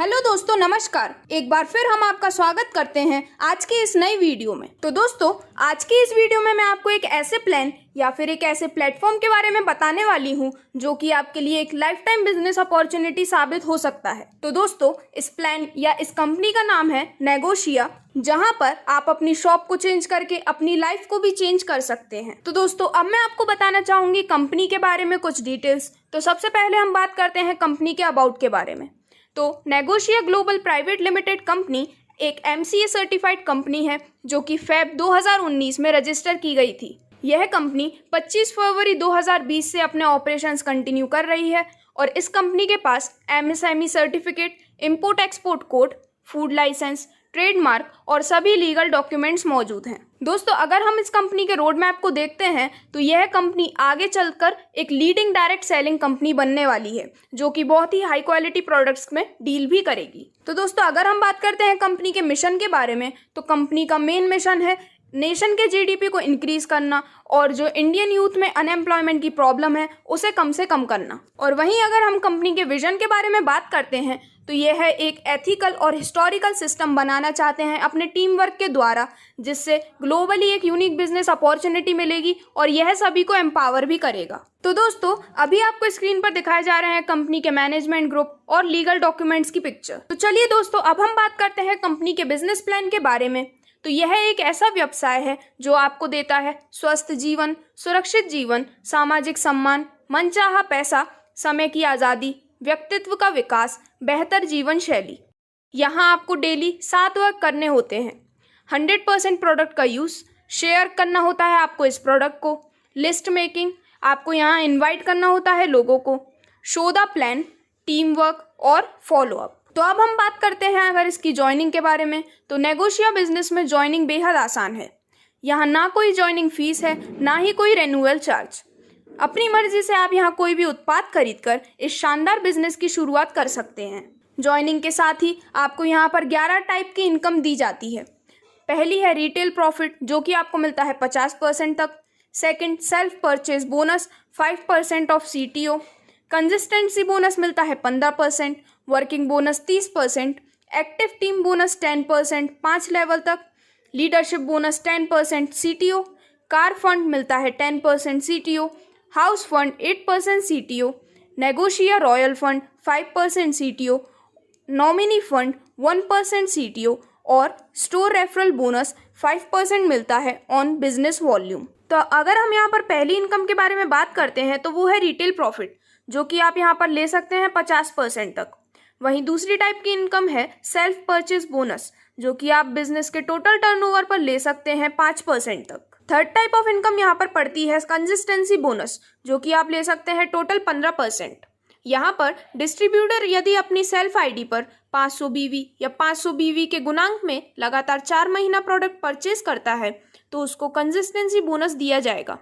Hello दोस्तों, नमस्कार। एक बार फिर हम आपका स्वागत करते हैं आज की इस नई वीडियो में। तो दोस्तों, आज की इस वीडियो में मैं आपको एक ऐसे प्लान या फिर एक ऐसे प्लेटफॉर्म के बारे में बताने वाली हूं जो कि आपके लिए एक लाइफ टाइम बिजनेस अपॉर्चुनिटी साबित हो सकता है। तो दोस्तों, इस प्लान या इस कंपनी का नाम है नेगोशिया, जहां पर आप अपनी शॉप को चेंज करके अपनी लाइफ को भी चेंज कर सकते हैं। तो दोस्तों, अब मैं आपको बताना चाहूंगी कंपनी के बारे में कुछ डिटेल्स। तो सबसे पहले हम बात करते हैं कंपनी के अबाउट के बारे में। तो नेगोशिया ग्लोबल प्राइवेट लिमिटेड कंपनी एक MCA सर्टिफाइड कंपनी है जो कि फेब 2019 में रजिस्टर की गई थी। यह कंपनी 25 फरवरी 2020 से अपने ऑपरेशंस कंटिन्यू कर रही है और इस कंपनी के पास MSME certificate, import export code, food licence, trademark और सभी लीगल डॉक्यूमेंट्स मौजूद हैं। दोस्तों, अगर हम इस कंपनी के रोड मैप को देखते हैं तो यह कंपनी आगे चलकर एक लीडिंग डायरेक्ट सेलिंग कंपनी बनने वाली है जो कि बहुत ही हाई क्वालिटी प्रोडक्ट्स में डील भी करेगी। तो दोस्तों, अगर हम बात करते हैं कंपनी के मिशन के बारे में, तो कंपनी का मेन मिशन है नेशन के GDP को इंक्रीज करना और जो इंडियन यूथ में अनएम्प्लॉयमेंट की प्रॉब्लम है उसे कम से कम करना। और वहीं अगर हम कंपनी के विजन के बारे में बात करते हैं तो यह है एक एथिकल और हिस्टोरिकल सिस्टम बनाना चाहते हैं अपने टीम वर्क के द्वारा, जिससे ग्लोबली एक यूनिक बिजनेस अपॉर्चुनिटी मिलेगी और यह सभी को एम्पावर भी करेगा। तो दोस्तों, अभी आपको स्क्रीन पर दिखाए जा रहे हैं कंपनी के मैनेजमेंट ग्रुप और लीगल डॉक्यूमेंट्स की पिक्चर। तो चलिए दोस्तों, अब हम बात करते हैं कंपनी के बिजनेस प्लान के बारे में। तो यह एक ऐसा व्यवसाय है जो आपको देता है स्वस्थ जीवन, सुरक्षित जीवन, सामाजिक सम्मान, मनचाहा पैसा, समय की आज़ादी, व्यक्तित्व का विकास, बेहतर जीवन शैली। यहाँ आपको डेली 7 वर्क करने होते हैं। 100% प्रोडक्ट का यूज़, शेयर करना होता है आपको इस प्रोडक्ट को, लिस्ट मेकिंग, आपको यहाँ इनवाइट करना होता है लोगों को, show the plan, team work और फॉलो अप। तो अब हम बात करते हैं अगर इसकी ज्वाइनिंग के बारे में, तो नेगोशिया बिजनेस में ज्वाइनिंग बेहद आसान है। यहाँ ना कोई ज्वाइनिंग फीस है, ना ही कोई रेन्यूअल चार्ज। अपनी मर्जी से आप यहाँ कोई भी उत्पाद खरीदकर इस शानदार बिजनेस की शुरुआत कर सकते हैं। ज्वाइनिंग के साथ ही आपको यहाँ पर 11 टाइप की इनकम दी जाती है। पहली है रिटेल प्रॉफिट जो कि आपको मिलता है 50% तक। Second, self purchase bonus 5% off CTO। Consistency bonus मिलता है 15%, working bonus 30%, active team bonus 10% 5 level तक, leadership bonus 10% CTO, car fund मिलता है 10% CTO, हाउस फंड 8% CTO, नेगोशिया royal fund 5% CTO, nominee fund 1% CTO और स्टोर रेफरल बोनस 5% मिलता है on business volume. तो अगर हम यहाँ पर पहली इनकम के बारे में बात करते हैं तो वो है रिटेल प्रॉफिट जो कि आप यहाँ पर ले सकते हैं 50% तक। वहीं दूसरी टाइप की इनकम है सेल्फ परचेज बोनस जो कि आप बिजनेस के टोटल टर्नओवर पर ले सकते हैं 5% तक। थर्ड टाइप ऑफ इनकम यहाँ पर पड़ती है कंसिस्टेंसी बोनस जो कि आप ले सकते हैं टोटल 15%। यहाँ पर डिस्ट्रीब्यूटर यदि अपनी सेल्फ ID पर 500 BV या 500 BV के गुणांक में लगातार 4 महीना प्रोडक्ट परचेज करता है तो उसको कंसिस्टेंसी बोनस दिया जाएगा।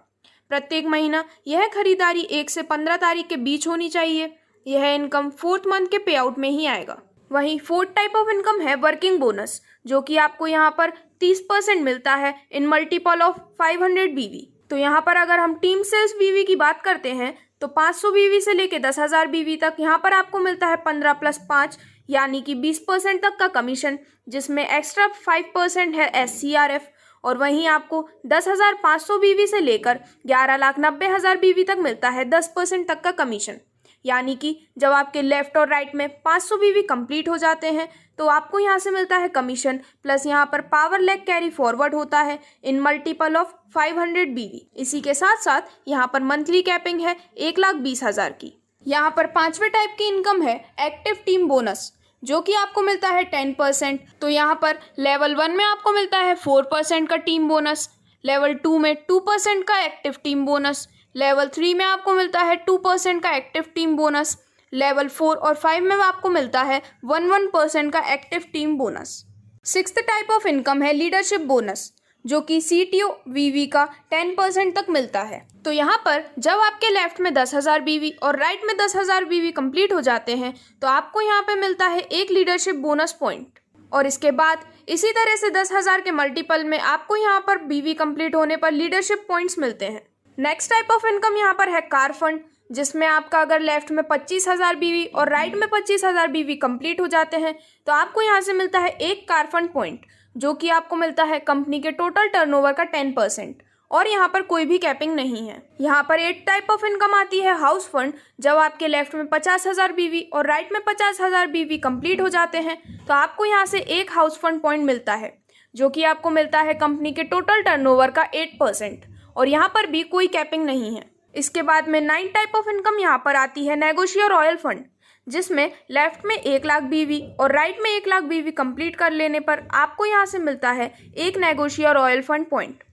प्रत्येक महीना यह खरीदारी 1 से 15 तारीख के बीच होनी चाहिए। यह इनकम 4th मंथ के पे आउट में ही आएगा। वहीं फोर्थ टाइप ऑफ इनकम है वर्किंग बोनस जो कि आपको यहाँ पर 30% मिलता है इन मल्टीपल ऑफ 500 BV। तो यहाँ पर अगर हम टीम सेल्स BV की बात करते हैं तो 500 BV से लेके 10,000 BV तक यहाँ पर आपको मिलता है 15 + 5 यानी कि 20% तक का कमीशन, जिसमें एक्स्ट्रा 5% है SCRF। और वहीं आपको 10,500 BV से लेकर 11,90,000 BV तक मिलता है 10% तक का कमीशन। यानी कि जब आपके लेफ्ट और राइट में 500 BV कंप्लीट हो जाते हैं तो आपको यहाँ से मिलता है कमीशन, प्लस यहाँ पर पावर लेग कैरी फॉरवर्ड होता है इन मल्टीपल ऑफ 500 BV। इसी के साथ साथ यहाँ पर मंथली कैपिंग है 1,20,000 की। यहाँ पर 5वें टाइप की इनकम है एक्टिव टीम बोनस जो कि आपको मिलता है 10%। तो यहाँ पर लेवल 1 में आपको मिलता है 4% का टीम बोनस, लेवल 2 में 2% का एक्टिव टीम बोनस, लेवल 3 में आपको मिलता है 2% का एक्टिव टीम बोनस, लेवल 4 और 5 में आपको मिलता है 1% का active team bonus. 6th type of income है लीडरशिप बोनस जो कि CTO VV का 10% तक मिलता है। तो यहाँ पर जब आपके लेफ्ट में 10,000 BV और राइट में 10,000 BV कंप्लीट हो जाते हैं तो आपको यहाँ पे मिलता है एक लीडरशिप बोनस पॉइंट। और इसके बाद इसी तरह से 10,000 के मल्टीपल में आपको यहाँ पर BV कंप्लीट होने पर लीडरशिप पॉइंट्स मिलते हैं। नेक्स्ट टाइप ऑफ इनकम यहाँ पर है कार फंड जिसमें आपका अगर लेफ्ट में 25,000 बीवी और राइट में 25,000 बीवी कंप्लीट हो जाते हैं तो आपको यहाँ से मिलता है एक कार फंड पॉइंट, जो कि आपको मिलता है कंपनी के टोटल टर्नओवर का 10%। और यहाँ पर कोई भी कैपिंग नहीं है। यहाँ पर 8 टाइप ऑफ इनकम आती है। हाउस फंड, जब आपके लेफ्ट में 50,000 बीवी और राइट में 50,000 बीवी कंप्लीट हो जाते हैं तो आपको यहाँ से एक हाउस फंड पॉइंट मिलता है, जो कि आपको मिलता है कंपनी के टोटल टर्नओवर का 8%। और यहाँ पर भी कोई कैपिंग नहीं है। इसके बाद में 9 टाइप ऑफ इनकम यहाँ पर आती है। नेगोशिया रॉयल फंड, जिसमें लेफ्ट में 1 लाख बीवी और राइट में 1 लाख बीवी कंप्लीट कर लेने पर आपको यहाँ से मिलता है एक नेगोशिया रॉयल फंड पॉइंट।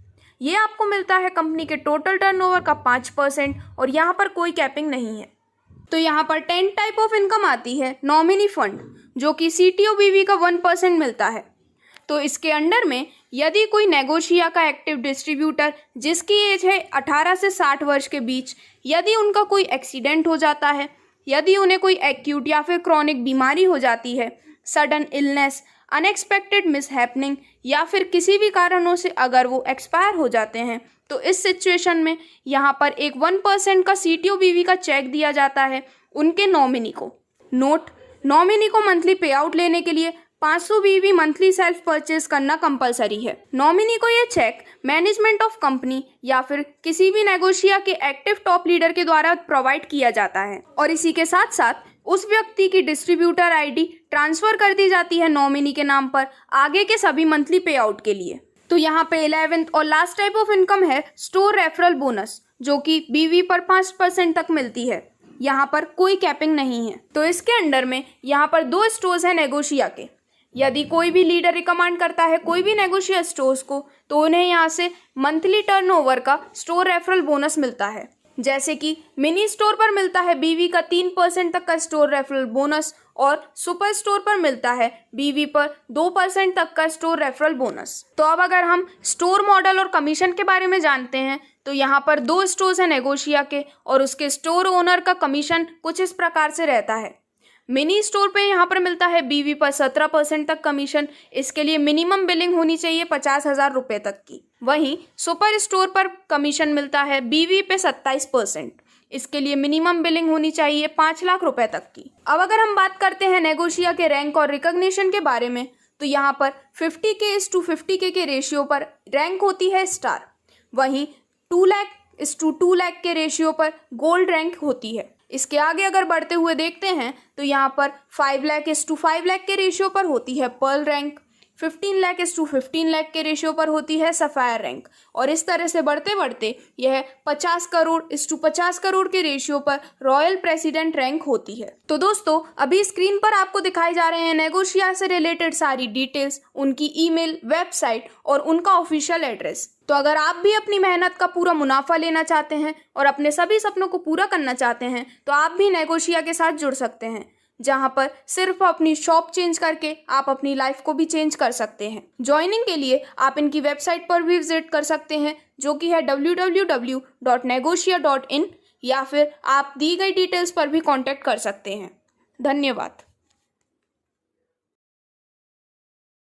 ये आपको मिलता है कंपनी के टोटल टर्नओवर का 5% और यहाँ पर कोई कैपिंग नहीं है। तो यहाँ पर 10 टाइप ऑफ इनकम आती है। नॉमिनी फंड, जो कि सीटीओ बीवी का 1% मिलता है। तो इसके अंडर में यदि कोई नेगोशिया का एक्टिव डिस्ट्रीब्यूटर जिसकी एज है 18 से 60 वर्ष के बीच, यदि उनका कोई एक्सीडेंट हो जाता है, यदि उन्हें कोई एक्यूट या फिर क्रॉनिक बीमारी हो जाती है, सडन इलनेस, अनएक्सपेक्टेड मिसहैपनिंग या फिर किसी भी कारणों से अगर वो एक्सपायर हो जाते हैं, तो इस सिचुएशन में यहाँ पर एक 1% का सीटीओ बीवी का चेक दिया जाता है उनके नॉमिनी को। नोट, नॉमिनी को मंथली पे आउट लेने के लिए 500 बीवी मंथली सेल्फ परचेज करना कंपलसरी है। नॉमिनी को ये चेक मैनेजमेंट ऑफ कंपनी या फिर किसी भी नेगोशिया के एक्टिव टॉप लीडर के द्वारा प्रोवाइड किया जाता है और इसी के साथ साथ उस व्यक्ति की डिस्ट्रीब्यूटर आईडी ट्रांसफर कर दी जाती है नॉमिनी के नाम पर आगे के सभी मंथली पे आउट के लिए। तो यहाँ पे 11th और लास्ट टाइप ऑफ इनकम है स्टोर रेफरल बोनस, जो कि बीवी पर 5% तक मिलती है। यहाँ पर कोई कैपिंग नहीं है। तो इसके अंडर में यहाँ पर 2 स्टोर्स हैं नेगोशिया के। यदि कोई भी लीडर रिकमेंड करता है कोई भी नेगोशिया स्टोर्स को, तो उन्हें यहाँ से मंथली टर्नओवर का स्टोर रेफरल बोनस मिलता है। जैसे कि मिनी स्टोर पर मिलता है बीवी का 3% तक का स्टोर रेफरल बोनस और सुपर स्टोर पर मिलता है बीवी पर 2% तक का स्टोर रेफरल बोनस। तो अब अगर हम स्टोर मॉडल और कमीशन के बारे में जानते हैं तो यहाँ पर 2 स्टोर्स हैं नेगोशिया के और उसके स्टोर ओनर का कमीशन कुछ इस प्रकार से रहता है। मिनी स्टोर पे यहाँ पर मिलता है बीवी पर 17% तक कमीशन। इसके लिए मिनिमम बिलिंग होनी चाहिए 50,000 रुपये तक की। वहीं सुपर स्टोर पर कमीशन मिलता है बीवी पे 27%। इसके लिए मिनिमम बिलिंग होनी चाहिए 5 लाख रुपए तक की। अब अगर हम बात करते हैं नेगोशिया के रैंक और रिकॉग्निशन के बारे में, तो यहाँ पर 50K/50K के रेशियो पर रैंक होती है स्टार। वहीं 2 लाख के रेशियो पर गोल्ड रैंक होती है। इसके आगे अगर बढ़ते हुए देखते हैं तो यहाँ पर 5 लाख/5 लाख के रेशियो पर होती है पर्ल रैंक, 15 लाख/15 लाख के रेशियो पर होती है सफायर रैंक और इस तरह से बढ़ते बढ़ते यह 50 करोड़/50 करोड़ के रेशियो पर रॉयल प्रेसिडेंट रैंक होती है। तो दोस्तों, अभी स्क्रीन पर आपको दिखाई जा रहे हैं नेगोशिया से रिलेटेड सारी डिटेल्स, उनकी ईमेल, वेबसाइट और उनका ऑफिशियल एड्रेस। तो अगर आप भी अपनी मेहनत का पूरा मुनाफा लेना चाहते हैं और अपने सभी सपनों को पूरा करना चाहते हैं तो आप भी नेगोशिया के साथ जुड़ सकते हैं, जहां पर सिर्फ अपनी शॉप चेंज करके आप अपनी लाइफ को भी चेंज कर सकते हैं। ज्वाइनिंग के लिए आप इनकी वेबसाइट पर भी विजिट कर सकते हैं, जो कि है www.negotia.in, या फिर आप दी गई डिटेल्स पर भी कांटेक्ट कर सकते हैं। धन्यवाद।